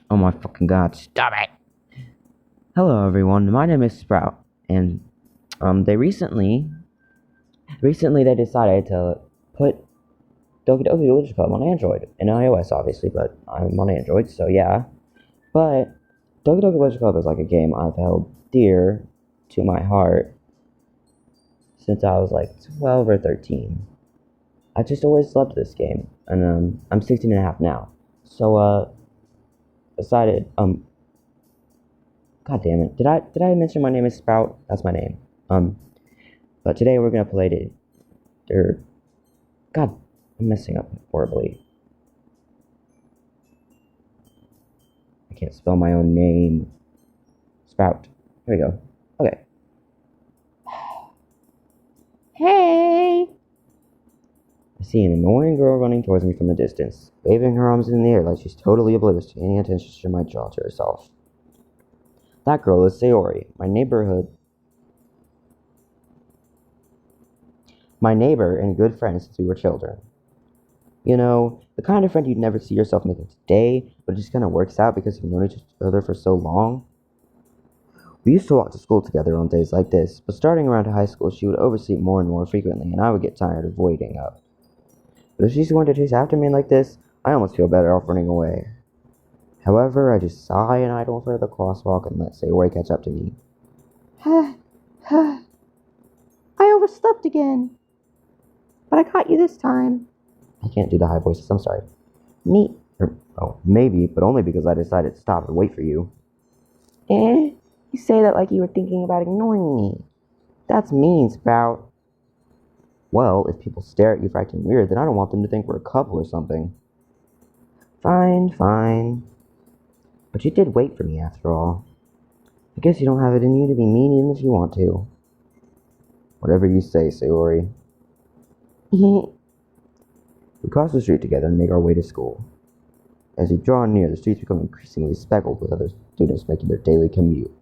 Oh my fucking god, stop it! Hello everyone, my name is Sprout, and they recently they decided to put Doki Club on Android and iOS obviously, but I'm on Android, so yeah. But Doki Club is like a game I've held dear to my heart since I was like 12 or 13. I just always loved this game, and I'm 16 and a half now. So decided God damn it. Did I mention my name is Sprout? That's my name. But today we're gonna play it. God, I'm messing up horribly. I can't spell my own name. Sprout. Here we go. Okay. Hey! I see an annoying girl running towards me from the distance, waving her arms in the air like she's totally oblivious to any attention she might draw to herself. That girl is Sayori, my neighbor and good friend since we were children. You know, the kind of friend you'd never see yourself making today, but it just kind of works out because you've known each other for so long. We used to walk to school together on days like this, but starting around high school, she would oversleep more and more frequently, and I would get tired of waiting up. But if she's going to chase after me like this, I almost feel better off running away. However, I just sigh and idle for the crosswalk and let Sayori catch up to me. I overslept again. But I caught you this time. I can't do the high voices, I'm sorry. Maybe, but only because I decided to stop and wait for you. You say that like you were thinking about ignoring me. That's mean, Sprout. Well, if people stare at you for acting weird, then I don't want them to think we're a couple or something. Fine. But you did wait for me after all. I guess you don't have it in you to be mean even if you want to. Whatever you say, Sayori. We cross the street together and make our way to school. As we draw near, the streets become increasingly speckled with other students making their daily commute.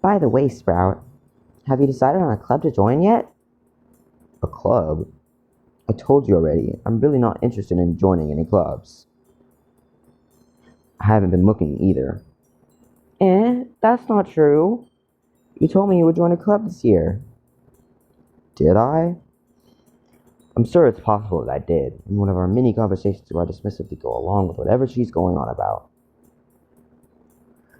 By the way, Sprout, have you decided on a club to join yet? A club? I told you already, I'm really not interested in joining any clubs. I haven't been looking either. That's not true. You told me you would join a club this year. Did I? I'm sure it's possible that I did, in one of our many conversations where I dismissively go along with whatever she's going on about.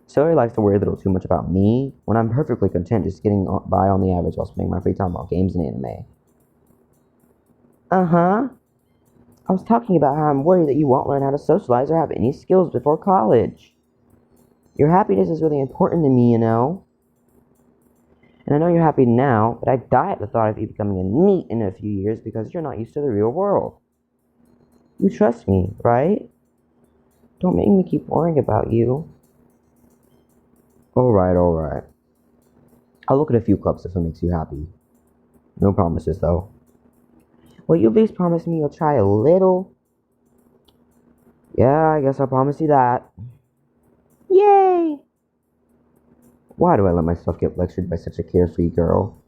Sayori likes to worry a little too much about me, when I'm perfectly content just getting by on the average while spending my free time on games and anime. Uh-huh. I was talking about how I'm worried that you won't learn how to socialize or have any skills before college. Your happiness is really important to me, you know. And I know you're happy now, but I die at the thought of you becoming a NEET in a few years because you're not used to the real world. You trust me, right? Don't make me keep worrying about you. Alright. I'll look at a few clubs if it makes you happy. No promises, though. Will you at least promise me you'll try a little? Yeah, I guess I'll promise you that. Yay! Why do I let myself get lectured by such a carefree girl?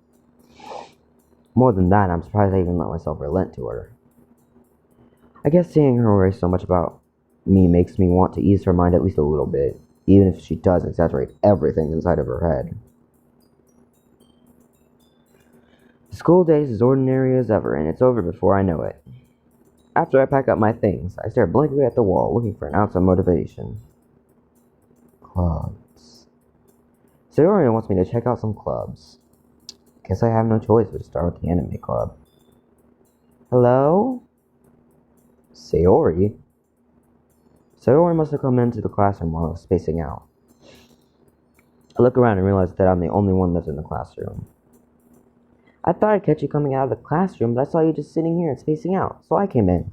More than that, I'm surprised I even let myself relent to her. I guess seeing her worry so much about me makes me want to ease her mind at least a little bit, even if she does exaggerate everything inside of her head. The school day is as ordinary as ever, and it's over before I know it. After I pack up my things, I stare blankly at the wall, looking for an ounce of motivation. Clubs. Sayori wants me to check out some clubs. Guess I have no choice but to start with the anime club. Hello? Sayori? Sayori must have come into the classroom while I was spacing out. I look around and realize that I'm the only one left in the classroom. I thought I'd catch you coming out of the classroom, but I saw you just sitting here and spacing out, so I came in.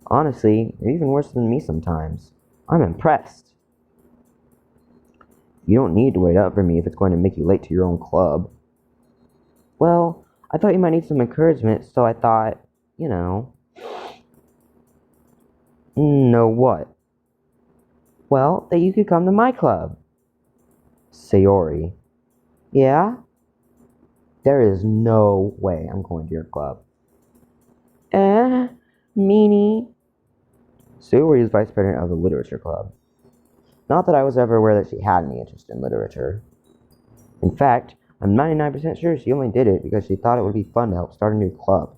Honestly, you're even worse than me sometimes. I'm impressed. You don't need to wait up for me if it's going to make you late to your own club. Well, I thought you might need some encouragement, so I thought, you know. Know what? Well, that you could come to my club. Sayori. Yeah? There is no way I'm going to your club. Meanie. Sayori is vice president of the literature club. Not that I was ever aware that she had any interest in literature. In fact, I'm 99% sure she only did it because she thought it would be fun to help start a new club.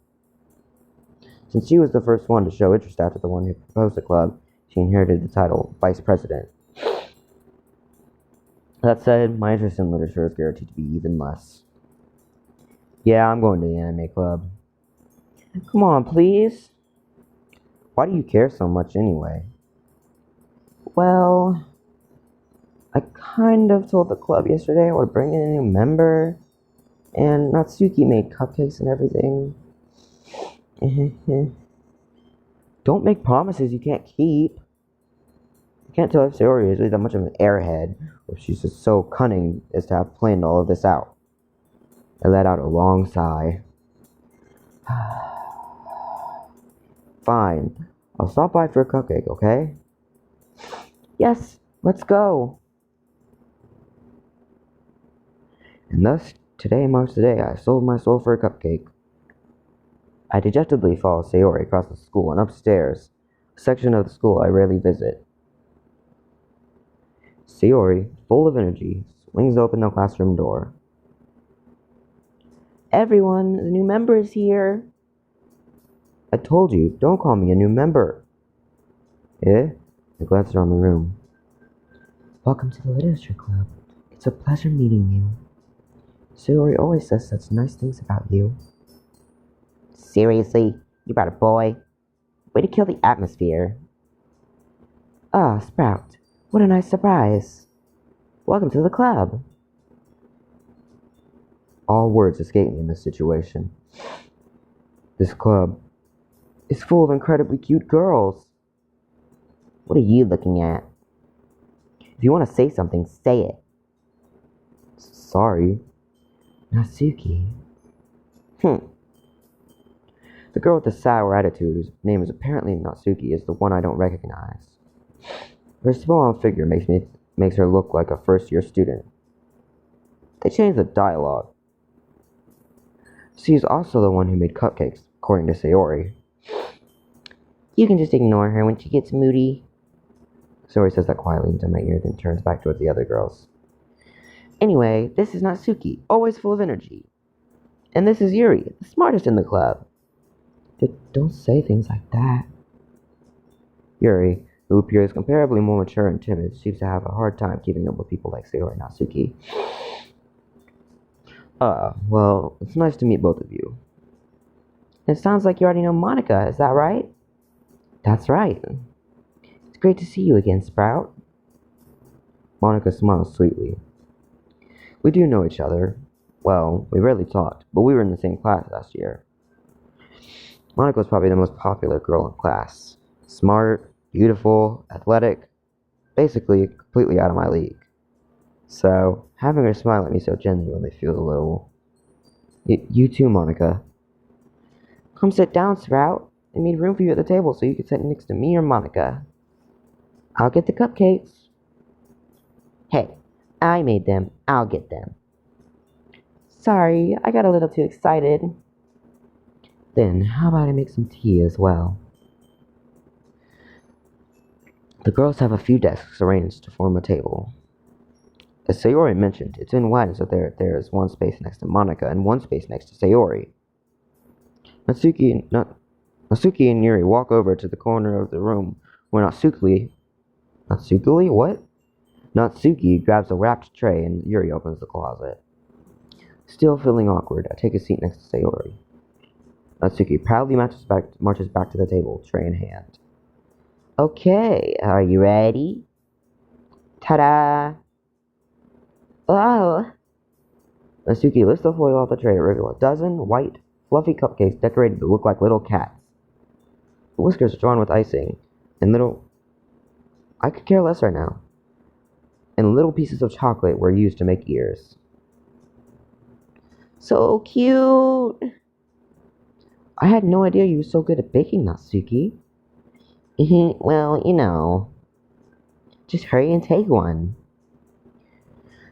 Since she was the first one to show interest after the one who proposed the club, she inherited the title Vice President. That said, my interest in literature is guaranteed to be even less. Yeah, I'm going to the anime club. Come on, please. Why do you care so much anyway? Well, I kind of told the club yesterday I would bring in a new member, and Natsuki made cupcakes and everything. Don't make promises you can't keep. I can't tell if Sayori is really that much of an airhead, or if she's just so cunning as to have planned all of this out. I let out a long sigh. Fine. I'll stop by for a cupcake, okay? Yes, let's go. And thus, today marks the day I sold my soul for a cupcake. I dejectedly follow Sayori across the school and upstairs, a section of the school I rarely visit. Sayori, full of energy, swings open the classroom door. Everyone, the new member is here. I told you, don't call me a new member. Eh? I glanced around the room. Welcome to the literature club. It's a pleasure meeting you. Sayori always says such nice things about you. Seriously? You brought a boy? Way to kill the atmosphere. Ah, Sprout. What a nice surprise. Welcome to the club. All words escape me in this situation. This club is full of incredibly cute girls. What are you looking at? If you want to say something, say it. Sorry. Natsuki. The girl with the sour attitude, whose name is apparently Natsuki, is the one I don't recognize. Her small figure makes her look like a first-year student. They changed the dialogue. She is also the one who made cupcakes, according to Sayori. You can just ignore her when she gets moody. Sayori says that quietly into my ear, then turns back towards the other girls. Anyway, this is Natsuki, always full of energy. And this is Yuri, the smartest in the club. Don't say things like that. Yuri, who appears comparably more mature and timid, seems to have a hard time keeping up with people like Sayori and Natsuki. Well, it's nice to meet both of you. It sounds like you already know Monica, is that right? That's right. It's great to see you again, Sprout. Monica smiles sweetly. We do know each other. Well, we rarely talked, but we were in the same class last year. Monica was probably the most popular girl in class. Smart, beautiful, athletic, basically completely out of my league. So, having her smile at me so genuinely feels a little... You too, Monica. Come sit down, Sprout. I made room for you at the table so you could sit next to me or Monica. I'll get the cupcakes. Hey, I made them. I'll get them. Sorry, I got a little too excited. Then, how about I make some tea as well? The girls have a few desks arranged to form a table. As Sayori mentioned, it's in wide, so there is one space next to Monica and one space next to Sayori. Natsuki and Yuri walk over to the corner of the room where Natsuki grabs a wrapped tray and Yuri opens the closet. Still feeling awkward, I take a seat next to Sayori. Natsuki proudly marches back to the table, tray in hand. Okay, are you ready? Ta-da! Oh! Natsuki lifts the foil off the tray to reveal a dozen white, fluffy cupcakes decorated to look like little cats. The whiskers are drawn with icing, and I could care less right now. And little pieces of chocolate were used to make ears. So cute! I had no idea you were so good at baking, Natsuki. Well, you know. Just hurry and take one.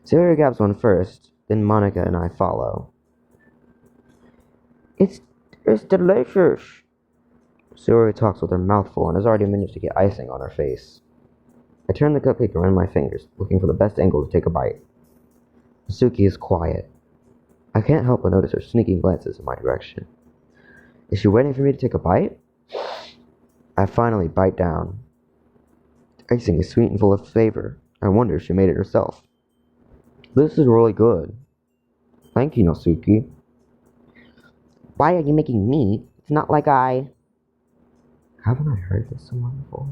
Sayori grabs one first, then Monica and I follow. It's delicious. Sayori talks with her mouth full and has already managed to get icing on her face. I turn the cupcake around my fingers, looking for the best angle to take a bite. Suki is quiet. I can't help but notice her sneaking glances in my direction. Is she waiting for me to take a bite? I finally bite down. The icing is sweet and full of flavor. I wonder if she made it herself. This is really good. Thank you, Nosuke. Why are you making me? It's not like I... Haven't I heard this somewhere before?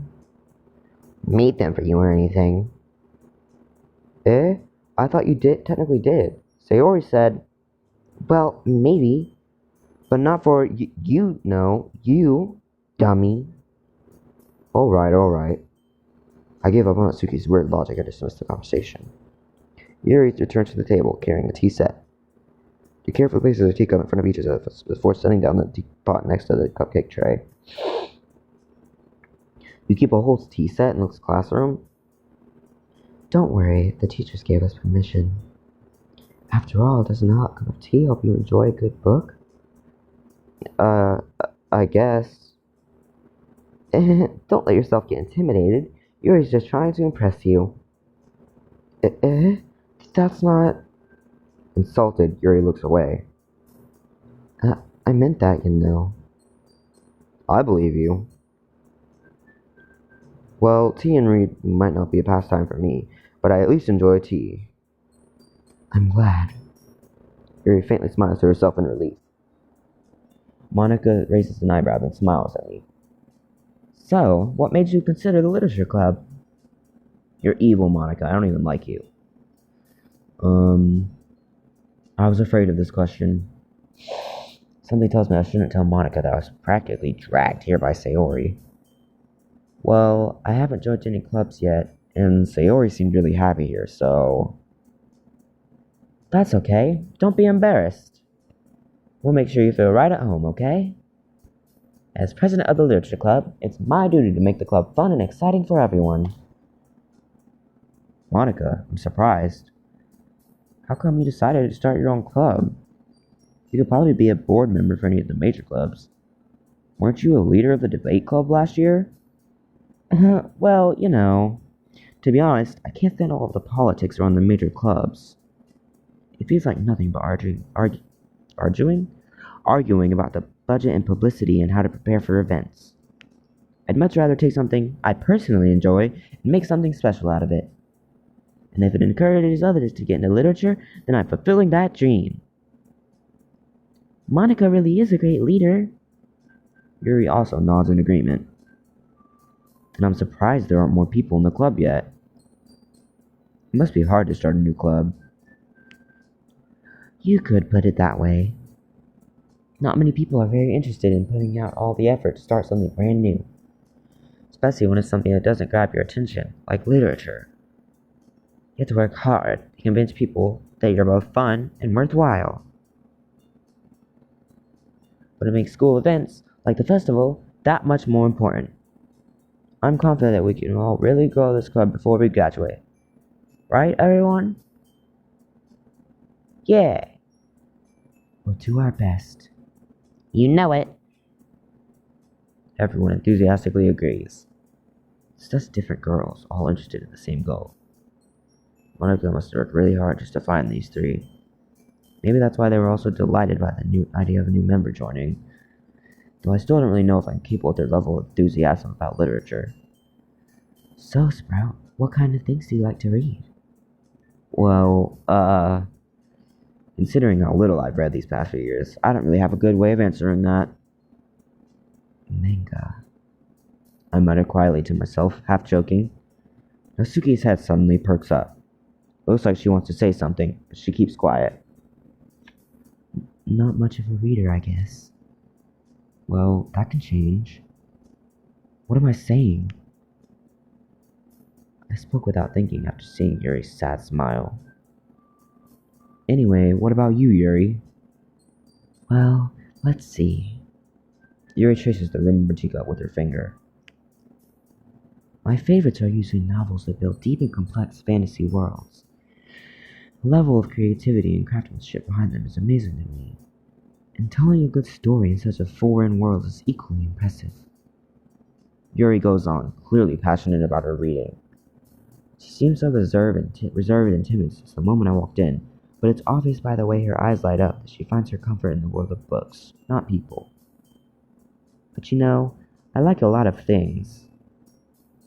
Made them for you or anything. Eh? I thought you technically did. Sayori said, well, maybe, but not for you, no, you, dummy. Alright. I gave up on Atsuki's weird logic and dismissed the conversation. Yuri returned to the table, carrying a tea set. She carefully places a teacup in front of each of us before setting down the teapot next to the cupcake tray. You keep a whole tea set in this classroom? Don't worry, the teachers gave us permission. After all, doesn't a hot cup of tea help you enjoy a good book? I guess. Don't let yourself get intimidated. Yuri's just trying to impress you. That's not... Insulted, Yuri looks away. I meant that, you know. I believe you. Well, tea and reading might not be a pastime for me, but I at least enjoy tea. I'm glad. Yuri faintly smiles to herself in relief. Monica raises an eyebrow and smiles at me. So, what made you consider the literature club? You're evil, Monica. I don't even like you. I was afraid of this question. Something tells me I shouldn't tell Monica that I was practically dragged here by Sayori. Well, I haven't joined any clubs yet, and Sayori seemed really happy here, so... That's okay. Don't be embarrassed. We'll make sure you feel right at home, okay? As president of the Literature Club, it's my duty to make the club fun and exciting for everyone. Monica, I'm surprised. How come you decided to start your own club? You could probably be a board member for any of the major clubs. Weren't you a leader of the debate club last year? Well, you know, to be honest, I can't stand all of the politics around the major clubs. It feels like nothing but arguing about the budget and publicity and how to prepare for events. I'd much rather take something I personally enjoy and make something special out of it. And if it encourages others to get into literature, then I'm fulfilling that dream. Monica really is a great leader. Yuri also nods in agreement. And I'm surprised there aren't more people in the club yet. It must be hard to start a new club. You could put it that way. Not many people are very interested in putting out all the effort to start something brand new. Especially when it's something that doesn't grab your attention, like literature. You have to work hard to convince people that you're both fun and worthwhile. But it makes school events, like the festival, that much more important. I'm confident that we can all really grow this club before we graduate. Right, everyone? Yeah. We'll do our best. You know it. Everyone enthusiastically agrees. It's just different girls, all interested in the same goal. Monica must have worked really hard just to find these three. Maybe that's why they were also delighted by the new idea of a new member joining. Though I still don't really know if I'm capable of their level of enthusiasm about literature. So, Sprout, what kind of things do you like to read? Well, considering how little I've read these past few years, I don't really have a good way of answering that. Manga. I muttered quietly to myself, half joking. Natsuki's head suddenly perks up. It looks like she wants to say something, but she keeps quiet. Not much of a reader, I guess. Well, that can change. What am I saying? I spoke without thinking after seeing Yuri's sad smile. Anyway, what about you, Yuri? Well, let's see. Yuri traces the rim of her teacup with her finger. My favorites are usually novels that build deep and complex fantasy worlds. The level of creativity and craftsmanship behind them is amazing to me, and telling a good story in such a foreign world is equally impressive. Yuri goes on, clearly passionate about her reading. She seems so reserved and timid since the moment I walked in, but it's obvious by the way her eyes light up that she finds her comfort in the world of books, not people. But you know, I like a lot of things.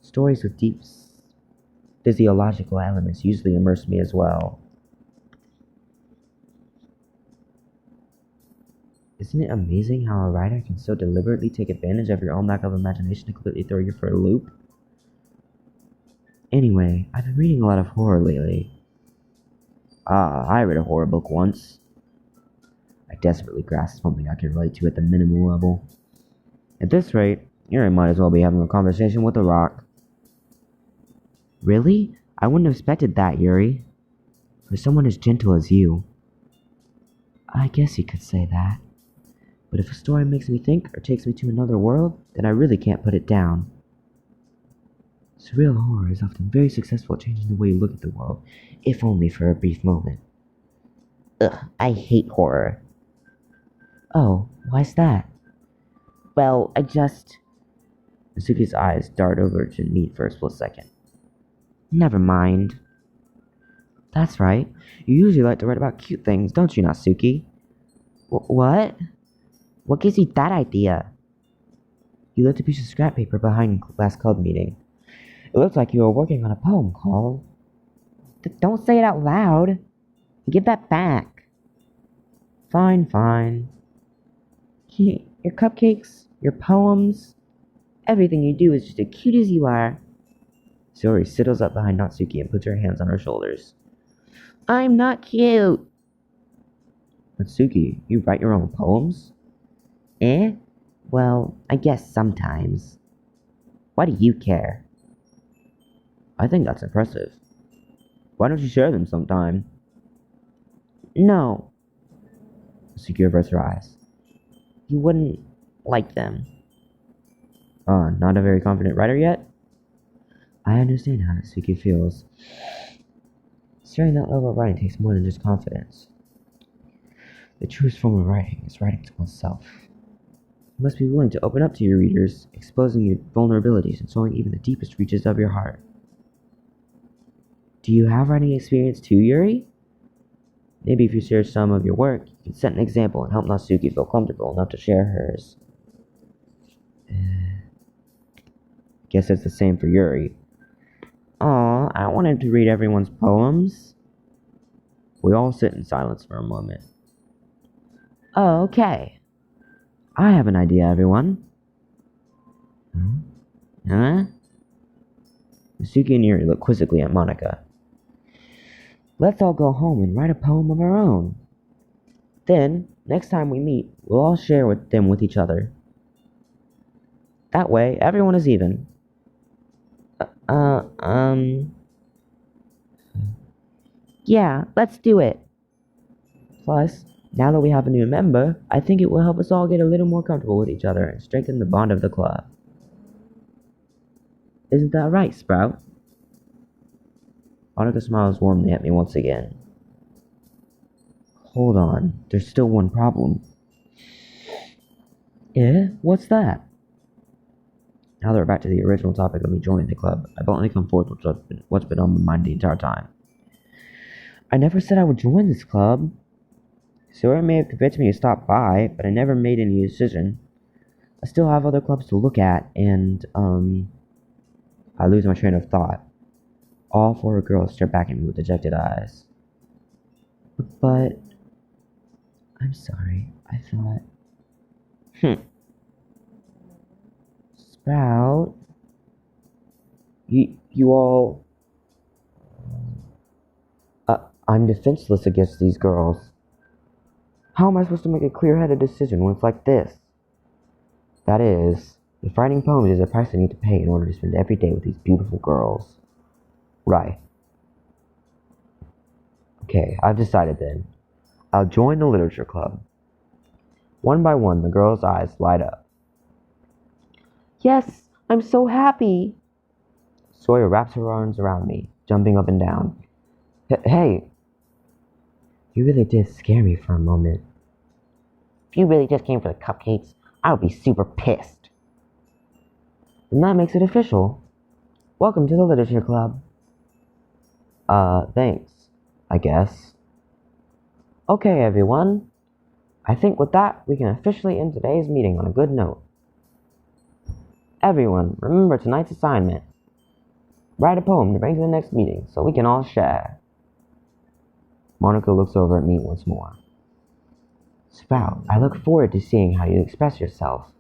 Stories with deep physiological elements usually immerse me as well. Isn't it amazing how a writer can so deliberately take advantage of your own lack of imagination to completely throw you for a loop? Anyway, I've been reading a lot of horror lately. I read a horror book once. I desperately grasped something I could relate to at the minimal level. At this rate, Yuri might as well be having a conversation with a rock. Really? I wouldn't have expected that, Yuri. For someone as gentle as you. I guess you could say that. But if a story makes me think or takes me to another world, then I really can't put it down. Surreal horror is often very successful at changing the way you look at the world, if only for a brief moment. Ugh, I hate horror. Oh, why's that? Well, Natsuki's eyes dart over to me for a split second. Never mind. That's right. You usually like to write about cute things, don't you, Natsuki? What? What gives you that idea? You left a piece of scrap paper behind last club meeting. It looks like you were working on a poem called... Don't say it out loud. Give that back. Fine. Your cupcakes, your poems, everything you do is just as cute as you are. Sori sidles up behind Natsuki and puts her hands on her shoulders. I'm not cute. Natsuki, you write your own poems? Well, I guess sometimes. Why do you care? I think that's impressive. Why don't you share them sometime? No. Natsuki averts her eyes. You wouldn't like them. Not a very confident writer yet? I understand how Natsuki feels. Sharing that level of writing takes more than just confidence. The truest form of writing is writing to oneself. You must be willing to open up to your readers, exposing your vulnerabilities and showing even the deepest reaches of your heart. Do you have writing experience too, Yuri? Maybe if you share some of your work, you can set an example and help Natsuki feel comfortable enough to share hers. Guess it's the same for Yuri. Aw, I wanted to read everyone's poems. We all sit in silence for a moment. Oh, okay. I have an idea, everyone. Huh? Natsuki and Yuri look quizzically at Monika. Let's all go home and write a poem of our own. Then, next time we meet, we'll all share them with each other. That way, everyone is even. Yeah, let's do it. Plus, now that we have a new member, I think it will help us all get a little more comfortable with each other and strengthen the bond of the club. Isn't that right, Sprout? Monika smiles warmly at me once again. Hold on, there's still one problem. What's that? Now that we're back to the original topic of me joining the club, I've only come forth with what's been on my mind the entire time. I never said I would join this club. Sora may have convinced me to stop by, but I never made any decision. I still have other clubs to look at, and, I lose my train of thought. All four girls stare back at me with dejected eyes. But... I'm sorry, I thought... Sprout... You all... I'm defenseless against these girls. How am I supposed to make a clear-headed decision when it's like this? That is, if writing poems is a price I need to pay in order to spend every day with these beautiful girls. Right. Okay, I've decided then. I'll join the literature club. One by one, the girls' eyes light up. Yes, I'm so happy. Sawyer wraps her arms around me, jumping up and down. Hey! You really did scare me for a moment. If you really just came for the cupcakes, I would be super pissed. Then that makes it official. Welcome to the Literature Club. Thanks, I guess. Okay, everyone. I think with that, we can officially end today's meeting on a good note. Everyone, remember tonight's assignment. Write a poem to bring to the next meeting so we can all share. Monica looks over at me once more. Sprout, I look forward to seeing how you express yourself.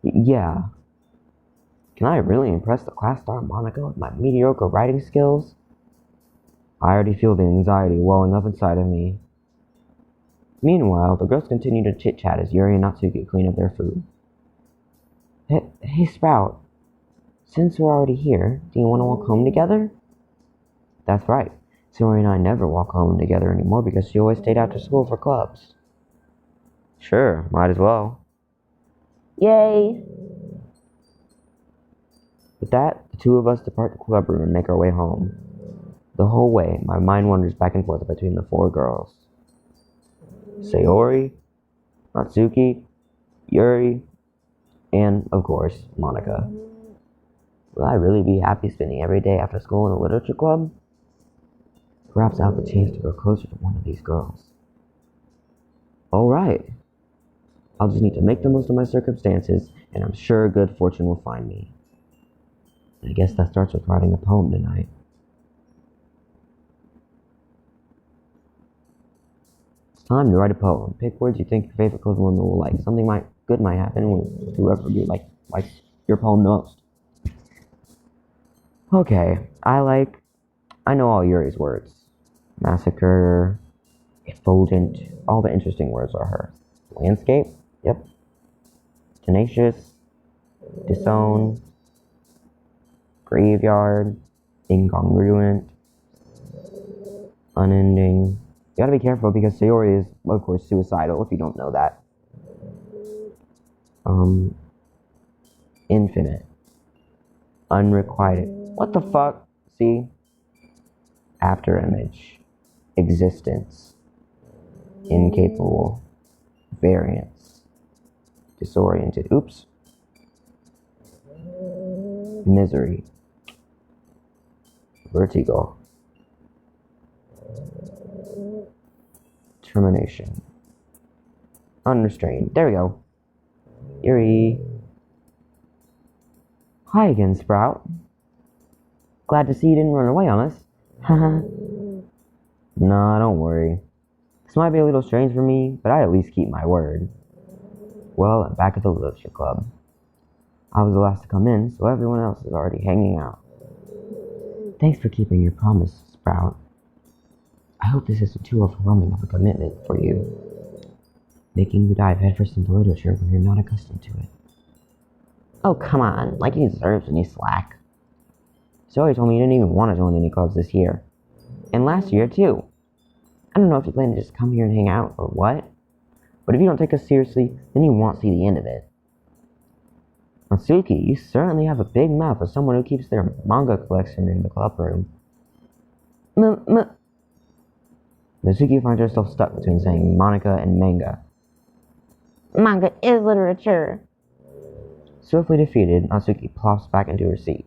Yeah. Can I really impress the class star Monica with my mediocre writing skills? I already feel the anxiety welling up inside of me. Meanwhile, the girls continue to chit-chat as Yuri and Natsuki clean up their food. Hey, Sprout. Since we're already here, do you want to walk home together? That's right. Sayori and I never walk home together anymore because she always stayed after school for clubs. Sure, might as well. Yay! With that, the two of us depart the club room and make our way home. The whole way, my mind wanders back and forth between the four girls. Sayori, Natsuki, Yuri, and, of course, Monica. Will I really be happy spending every day after school in a literature club? Perhaps I'll have the chance to grow closer to one of these girls. Alright. I'll just need to make the most of my circumstances, and I'm sure good fortune will find me. I guess that starts with writing a poem tonight. It's time to write a poem. Pick words you think your favorite close woman will like. Something good might happen with whoever you likes your poem the most. Okay, I know all Yuri's words. Massacre, effulgent, all the interesting words are hers. Landscape, yep. Tenacious, disown, graveyard, incongruent, unending. You gotta be careful because Sayori is, of course, suicidal if you don't know that. Infinite, unrequited. What the fuck? See? After image, existence, incapable, variance, disoriented. Oops. Misery, vertigo, termination, unrestrained. There we go. Yuri. Hi again, Sprout. Glad to see you didn't run away on us. Haha. Nah, don't worry. This might be a little strange for me, but I at least keep my word. Well, I'm back at the Literature Club. I was the last to come in, so everyone else is already hanging out. Thanks for keeping your promise, Sprout. I hope this isn't too overwhelming of a commitment for you, making you dive headfirst into literature when you're not accustomed to it. Oh, come on, like he deserves any slack. Zoe told me you didn't even want to join any clubs this year. And last year, too. I don't know if you plan to just come here and hang out or what, but if you don't take us seriously, then you won't see the end of it. Natsuki, you certainly have a big mouth as someone who keeps their manga collection in the club room. Natsuki finds herself stuck between saying Monica and manga. Manga is literature. Swiftly defeated, Natsuki plops back into her seat.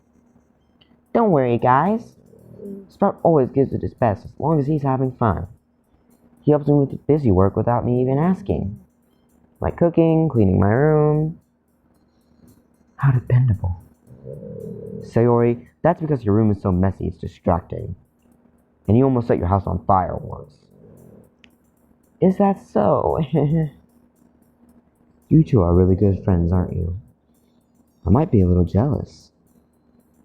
Don't worry, guys. Sprout always gives it his best as long as he's having fun. He helps me with the busy work without me even asking. Like cooking, cleaning my room. How dependable. Sayori, that's because your room is so messy it's distracting. And you almost set your house on fire once. Is that so? You two are really good friends, aren't you? I might be a little jealous.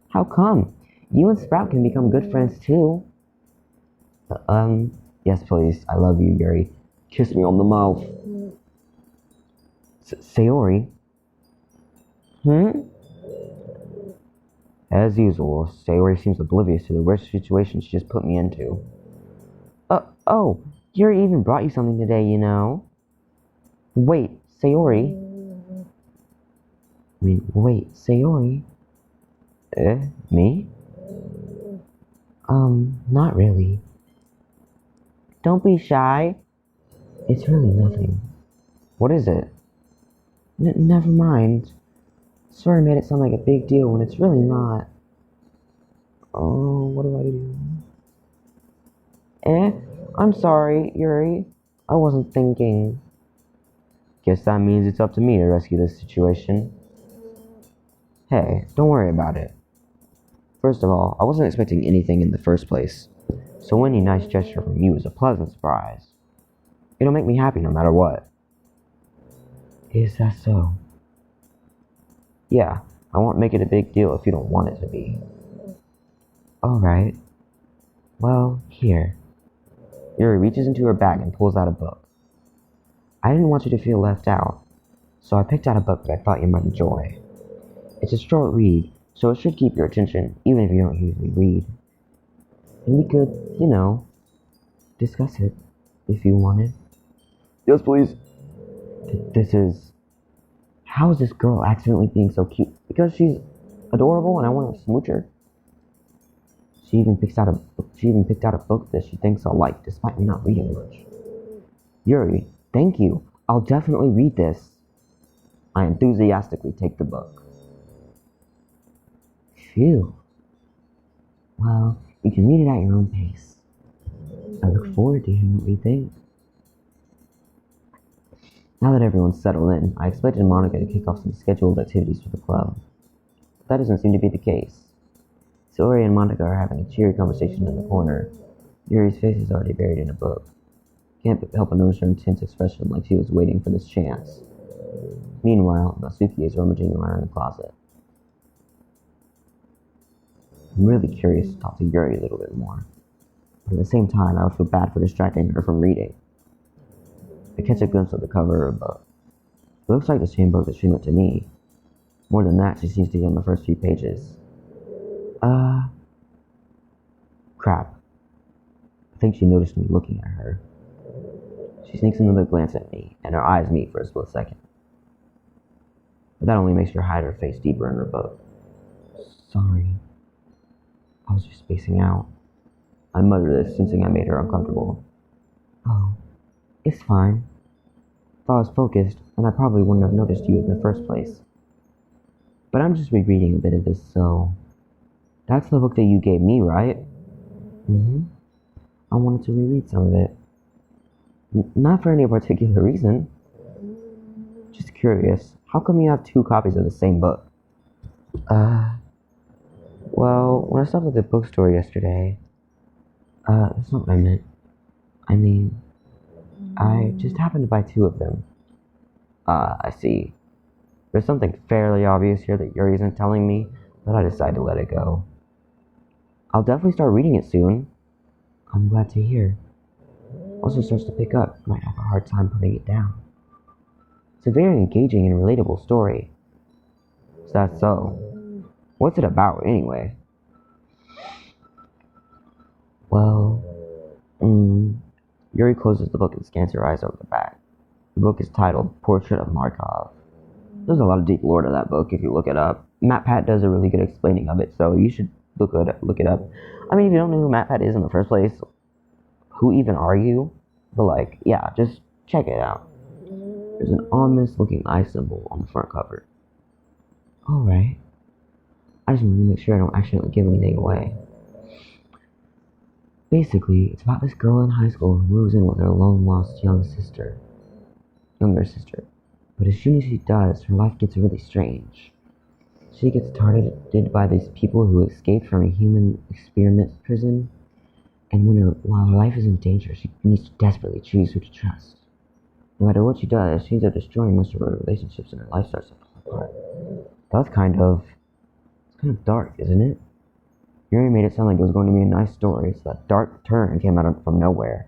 How come? You and Sprout can become good friends too. Yes please. I love you, Yuri. Kiss me on the mouth. Sayori? As usual, Sayori seems oblivious to the worst situation she just put me into. Oh, Yuri even brought you something today, you know. Wait, Sayori? Sayori? Me? Not really. Don't be shy. It's really nothing. What is it? Never mind. Sorry I made it sound like a big deal when it's really not. Oh, what do I do? I'm sorry, Yuri. I wasn't thinking. Guess that means it's up to me to rescue this situation. Hey, don't worry about it. First of all, I wasn't expecting anything in the first place, so any nice gesture from you is a pleasant surprise. It'll make me happy no matter what. Is that so? Yeah, I won't make it a big deal if you don't want it to be. Alright. Well, here. Yuri reaches into her bag and pulls out a book. I didn't want you to feel left out, so I picked out a book that I thought you might enjoy. It's a short read, so it should keep your attention, even if you don't usually read. And we could, discuss it, if you wanted. Yes, please. This is... How is this girl accidentally being so cute? Because she's adorable and I want to smooch her? She even picked out a book that she thinks I'll like, despite me not reading much. Yuri, thank you. I'll definitely read this. I enthusiastically take the book. Phew. Well, you can read it at your own pace. I look forward to hearing what you think. Now that everyone's settled in, I expected Monica to kick off some scheduled activities for the club. But that doesn't seem to be the case. Saori and Monica are having a cheery conversation in the corner. Yuri's face is already buried in a book. Can't help but notice her intense expression like she was waiting for this chance. Meanwhile, Natsuki is rummaging around in the closet. I'm really curious to talk to Yuri a little bit more. But at the same time, I would feel bad for distracting her from reading. I catch a glimpse of the cover of her book. It looks like the same book that she lent to me. More than that, she seems to be on the first few pages. Crap. I think she noticed me looking at her. She sneaks another glance at me, and her eyes meet for a split second. But that only makes her hide her face deeper in her book. Sorry. I was just spacing out. I mutter this, sensing I made her uncomfortable. Oh, it's fine. If I was focused, then I probably wouldn't have noticed you in the first place. But I'm just rereading a bit of this, so... That's the book that you gave me, right? Mm-hmm. I wanted to reread some of it. Not for any particular reason. Just curious, how come you have 2 copies of the same book? Well, when I stopped at the bookstore yesterday... that's not what I meant. I mean, I just happened to buy 2 of them. I see. There's something fairly obvious here that Yuri isn't telling me, but I decided to let it go. I'll definitely start reading it soon. I'm glad to hear. Once it starts to pick up, I might have a hard time putting it down. It's a very engaging and relatable story. Is that so? What's it about, anyway? Well, Yuri closes the book and scans her eyes over the back. The book is titled Portrait of Markov. There's a lot of deep lore to that book if you look it up. MatPat does a really good explaining of it, so you should look it up. I mean, if you don't know who MatPat is in the first place, who even are you? But yeah, just check it out. There's an ominous looking eye symbol on the front cover. Alright. I just want to make sure I don't accidentally give anything away. Basically, it's about this girl in high school who moves in with her long-lost younger sister. But as soon as she does, her life gets really strange. She gets targeted by these people who escaped from a human experiment prison, and while her life is in danger, she needs to desperately choose who to trust. No matter what she does, she ends up destroying most of her relationships and her life starts to fall apart. That's kind of dark, isn't it? Yuri made it sound like it was going to be a nice story, so that dark turn came out from nowhere.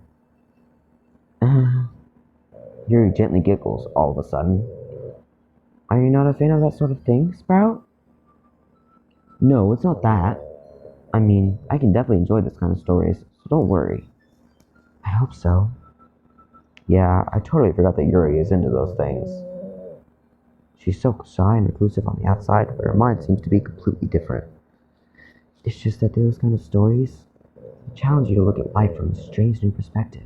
Yuri gently giggles all of a sudden. Are you not a fan of that sort of thing, Sprout? No, it's not that. I mean, I can definitely enjoy this kind of stories, so don't worry. I hope so. Yeah, I totally forgot that Yuri is into those things. She's so shy and reclusive on the outside, but her mind seems to be completely different. It's just that those kind of stories challenge you to look at life from a strange new perspective.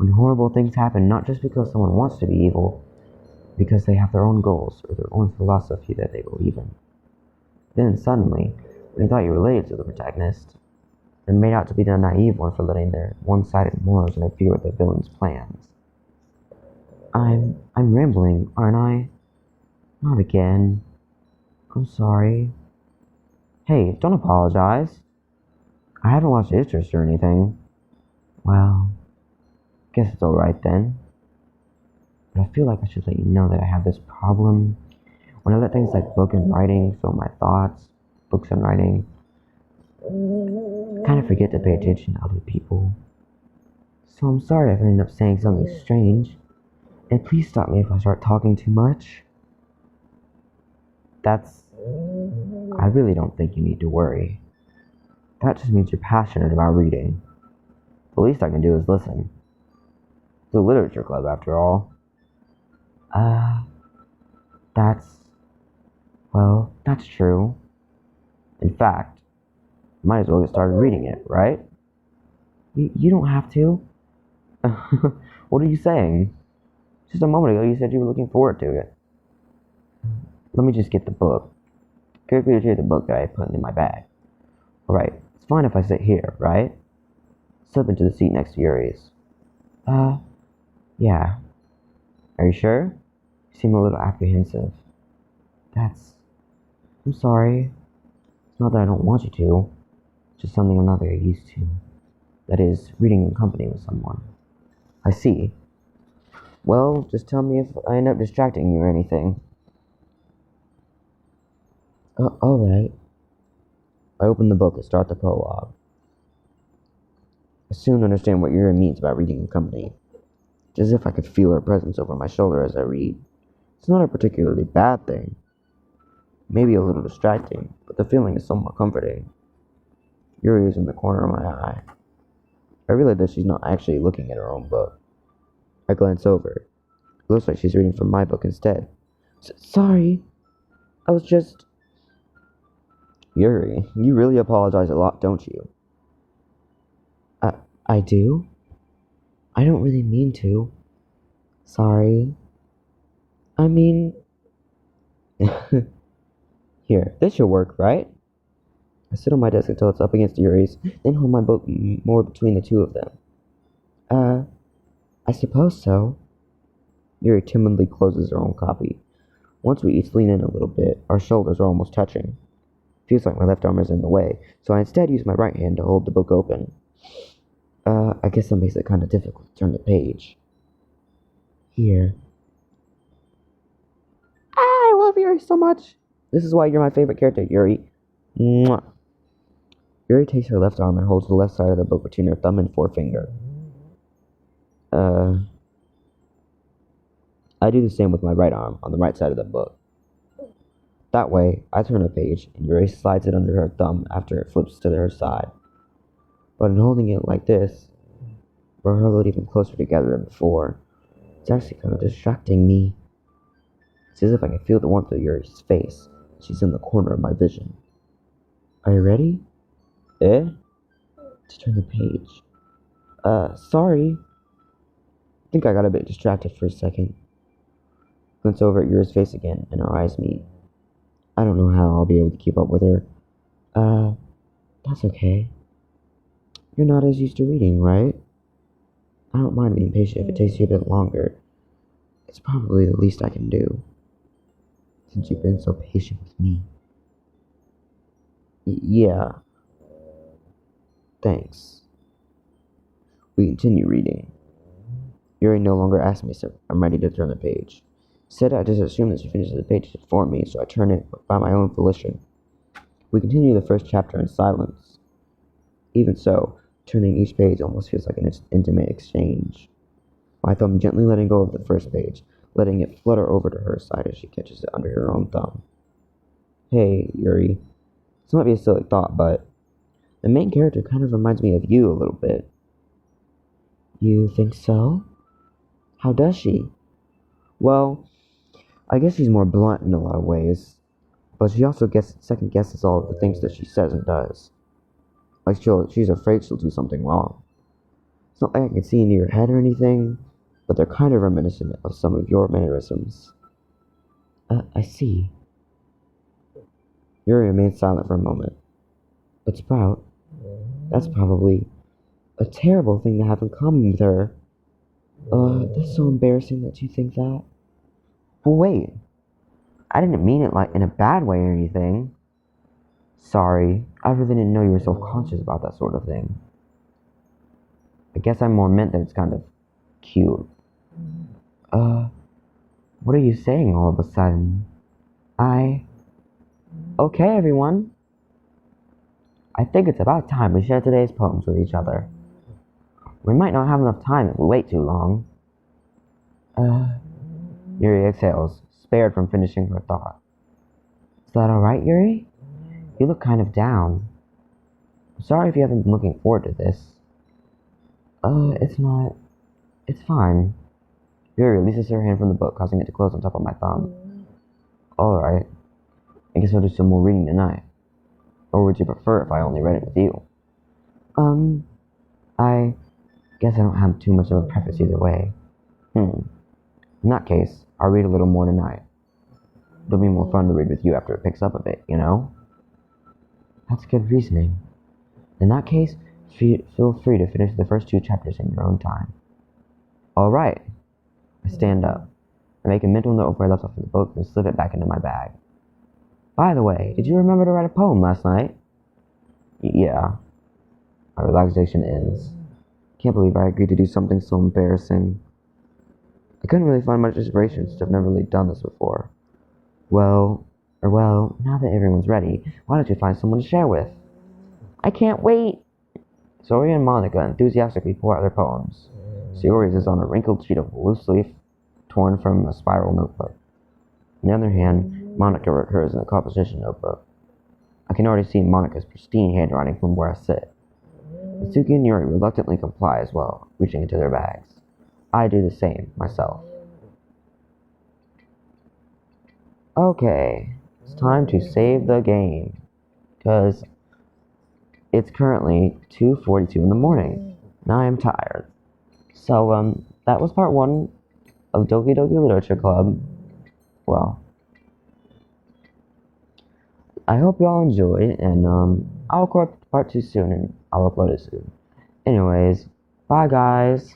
When horrible things happen, not just because someone wants to be evil, because they have their own goals or their own philosophy that they believe in. Then suddenly, when you thought you related to the protagonist, they're made out to be the naive one for letting their one-sided morals interfere with the villain's plans. I'm rambling, aren't I? Not again. I'm sorry. Hey, don't apologize. I haven't watched Idris or anything. Well, guess it's alright then. But I feel like I should let you know that I have this problem. When I let things like book and writing fill my thoughts, books and writing, I kind of forget to pay attention to other people. So I'm sorry if I end up saying something strange. And please stop me if I start talking too much. I really don't think you need to worry. That just means you're passionate about reading. The least I can do is listen. It's a literature club, after all. That's true. In fact, might as well get started reading it, right? You don't have to. What are you saying? Just a moment ago you said you were looking forward to it. Let me just get the book. Quickly retrieve the book that I put in my bag. Alright, it's fine if I sit here, right? Slip into the seat next to Yuri's. Yeah. Are you sure? You seem a little apprehensive. I'm sorry. It's not that I don't want you to. It's just something I'm not very used to. That is, reading in company with someone. I see. Well, just tell me if I end up distracting you or anything. Alright. I open the book and start the prologue. I soon understand what Yuri means by reading in company. It's as if I could feel her presence over my shoulder as I read. It's not a particularly bad thing. Maybe a little distracting, but the feeling is somewhat comforting. Yuri is in the corner of my eye. I realize that she's not actually looking at her own book. I glance over. It looks like she's reading from my book instead. Sorry. I was just... Yuri, you really apologize a lot, don't you? I do? I don't really mean to. Sorry. I mean... Here, this should work, right? I sit on my desk until it's up against Yuri's, then hold my book more between the two of them. I suppose so. Yuri timidly closes her own copy. Once we each lean in a little bit, our shoulders are almost touching. Feels like my left arm is in the way, so I instead use my right hand to hold the book open. I guess that makes it kind of difficult to turn the page. Here. I love Yuri so much. This is why you're my favorite character, Yuri. Mwah. Yuri takes her left arm and holds the left side of the book between her thumb and forefinger. I do the same with my right arm on the right side of the book. That way, I turn a page and Yuri slides it under her thumb after it flips to her side. But in holding it like this, we're huddled even closer together than before. It's actually kind of distracting me. It's as if I can feel the warmth of Yuri's face. She's in the corner of my vision. Are you ready? To turn the page. Sorry. I think I got a bit distracted for a second. Glance over at Yuri's face again, and our eyes meet. I don't know how I'll be able to keep up with her. That's okay. You're not as used to reading, right? I don't mind being patient if it takes you a bit longer. It's probably the least I can do, since you've been so patient with me. Yeah. Thanks. We continue reading. Yuri no longer asks me if I'm ready to turn the page. Instead, I just assume that she finishes the page for me, so I turn it by my own volition. We continue the first chapter in silence. Even so, turning each page almost feels like an intimate exchange. My thumb gently letting go of the first page, letting it flutter over to her side as she catches it under her own thumb. Hey, Yuri. This might be a silly thought, but the main character kind of reminds me of you a little bit. You think so? How does she? Well, I guess she's more blunt in a lot of ways, but she also second guesses all of the things that she says and does. Like she's afraid she'll do something wrong. It's not like I can see into your head or anything, but they're kind of reminiscent of some of your mannerisms. I see. Yuri remained silent for a moment. But Sprout, that's probably a terrible thing to have in common with her. That's so embarrassing that you think that. Well, wait. I didn't mean it like in a bad way or anything. Sorry, I really didn't know you were self-conscious about that sort of thing. I guess I more meant that it's kind of cute. What are you saying all of a sudden? Okay, everyone. I think it's about time we share today's poems with each other. We might not have enough time if we wait too long. Yuri exhales, spared from finishing her thought. Is that alright, Yuri? You look kind of down. I'm sorry if you haven't been looking forward to this. It's not. It's fine. Yuri releases her hand from the book, causing it to close on top of my thumb. Alright. I guess I'll do some more reading tonight. Or would you prefer if I only read it with you? I guess I don't have too much of a preference either way. In that case, I'll read a little more tonight. It'll be more fun to read with you after it picks up a bit, you know? That's good reasoning. In that case, feel free to finish the first 2 chapters in your own time. Alright. I stand up. I make a mental note of where I left off in the book and slip it back into my bag. By the way, did you remember to write a poem last night? Yeah. My relaxation ends. Can't believe I agreed to do something so embarrassing. I couldn't really find much inspiration since I've never really done this before. Well, now that everyone's ready, why don't you find someone to share with? I can't wait! Sori and Monica enthusiastically pour out their poems. Sayori's is on a wrinkled sheet of loose leaf torn from a spiral notebook. On the other hand, Monica wrote hers in a composition notebook. I can already see Monica's pristine handwriting from where I sit. Mitsuki and Yuri reluctantly comply as well, reaching into their bags. I do the same, myself. Okay, it's time to save the game. Because it's currently 2:42 in the morning, and I am tired. So, that was part 1 of Doki Literature Club. Well, I hope you all enjoyed, and I'll record part 2 soon, and I'll upload it soon. Anyways, bye guys.